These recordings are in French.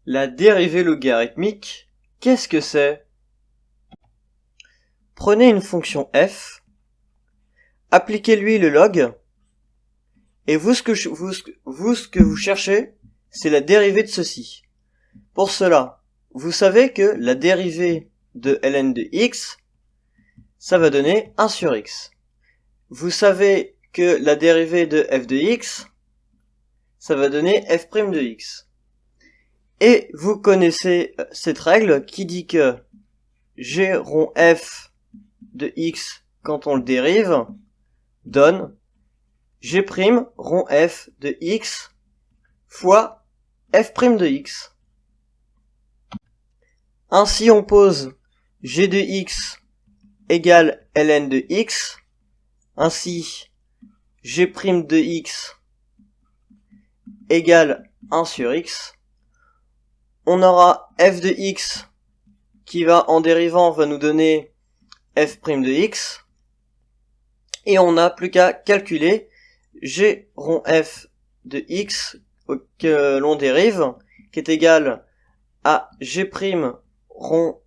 La dérivée logarithmique, qu'est-ce que c'est? Prenez une fonction f, appliquez-lui le log, et vous ce que vous cherchez, c'est la dérivée de ceci. Pour cela, vous savez que la dérivée de ln de x, ça va donner 1 sur x. Vous savez que la dérivée de f de x, ça va donner f' de x. Et vous connaissez cette règle qui dit que g rond f de x quand on le dérive donne g' rond f de x fois f' de x. Ainsi on pose g de x égale ln de x, ainsi g' de x égale 1 sur x. On aura f de x qui va en dérivant va nous donner f' de x. Et on n'a plus qu'à calculer g rond f de x que l'on dérive, qui est égal à g' rond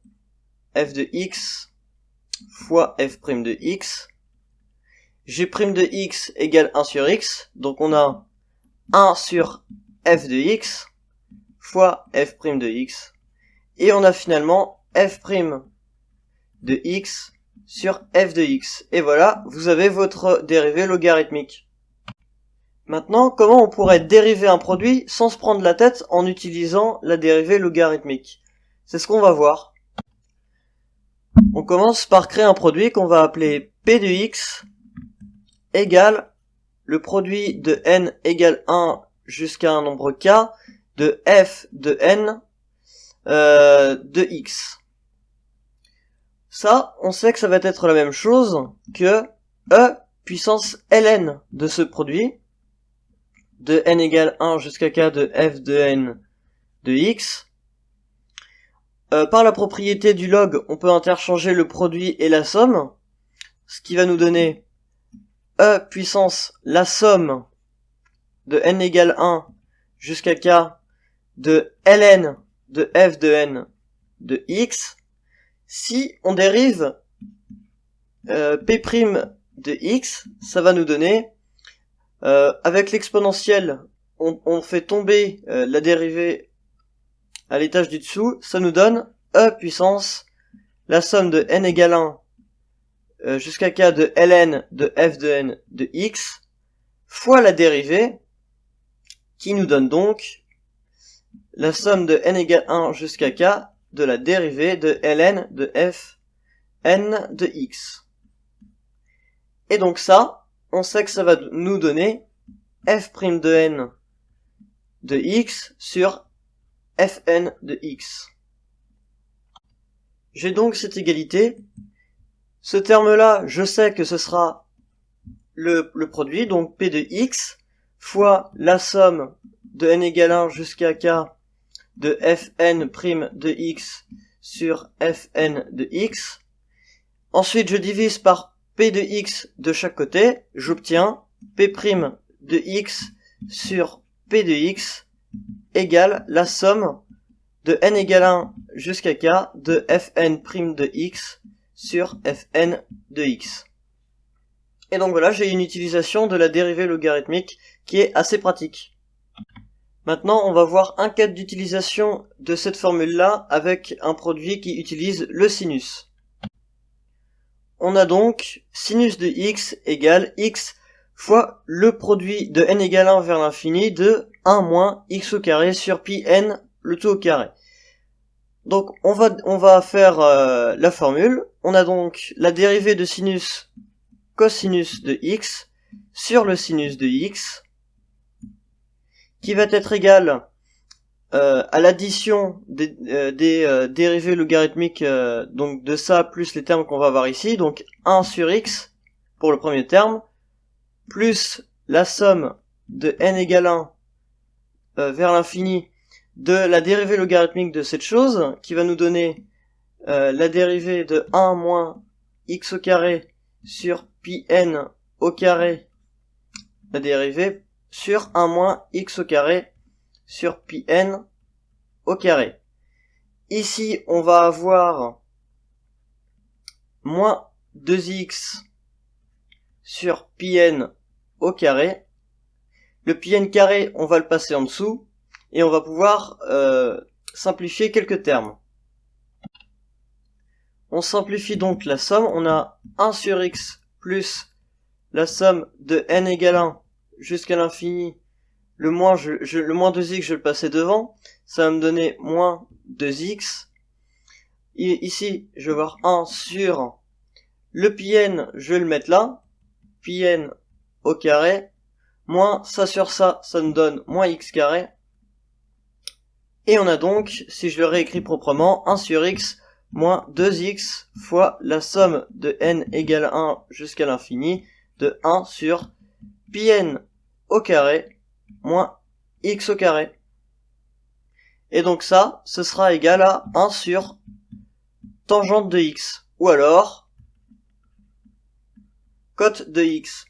f de x fois f' de x. G' de x égale 1 sur x, donc on a 1 sur f de x fois f' de x, et on a finalement f' de x sur f de x. Et voilà, vous avez votre dérivée logarithmique. Maintenant, comment on pourrait dériver un produit sans se prendre la tête en utilisant la dérivée logarithmique? C'est ce qu'on va voir. On commence par créer un produit qu'on va appeler p de x égale le produit de n égale 1 jusqu'à un nombre k de f de n de x. Ça, on sait que ça va être la même chose que e puissance ln de ce produit, de n égale 1 jusqu'à k de f de n de x. Par la propriété du log, on peut interchanger le produit et la somme, ce qui va nous donner e puissance la somme de n égale 1 jusqu'à k de ln de f de n de x. Si on dérive p' de x, ça va nous donner, avec l'exponentielle, on fait tomber la dérivée à l'étage du dessous, ça nous donne e puissance la somme de n égale 1 jusqu'à k de ln de f de n de x fois la dérivée, qui nous donne donc la somme de n égale 1 jusqu'à k de la dérivée de ln de f n de x. Et donc ça, on sait que ça va nous donner f' de n de x sur fn de x. J'ai donc cette égalité. Ce terme-là, je sais que ce sera le produit, donc p de x, fois la somme de n égale 1 jusqu'à k de fn' de x sur fn de x. Ensuite, je divise par p de x de chaque côté, j'obtiens p' de x sur p de x égale la somme de n égale 1 jusqu'à k de fn' de x sur fn de x. Et donc voilà, j'ai une utilisation de la dérivée logarithmique qui est assez pratique. Maintenant, on va voir un cas d'utilisation de cette formule-là avec un produit qui utilise le sinus. On a donc sinus de x égale x fois le produit de n égale 1 vers l'infini de 1 moins x au carré sur pi n le tout au carré. Donc on va faire la formule. On a donc la dérivée de sinus cosinus de x sur le sinus de x qui va être égale à l'addition des dérivées logarithmiques, donc de ça plus les termes qu'on va avoir ici, donc 1 sur x pour le premier terme, plus la somme de n égale 1 vers l'infini de la dérivée logarithmique de cette chose, qui va nous donner la dérivée de 1 moins x au carré sur pi n au carré, la dérivée sur 1 moins x au carré sur pi n au carré. Ici, on va avoir moins 2x sur pi n au carré. Le pi n carré, on va le passer en dessous, et on va pouvoir simplifier quelques termes. On simplifie donc la somme, on a 1 sur x plus la somme de n égale 1 jusqu'à l'infini, le moins 2x je vais le passer devant, ça va me donner moins 2x. Et ici, je vais avoir 1 sur le pi n, je vais le mettre là, pi n au carré, moins ça sur ça, ça me donne moins x carré. Et on a donc, si je le réécris proprement, 1 sur x moins 2x fois la somme de n égale 1 jusqu'à l'infini de 1 sur pi n au carré moins x au carré. Et donc ça, ce sera égal à 1 sur tangente de x, ou alors cote de x.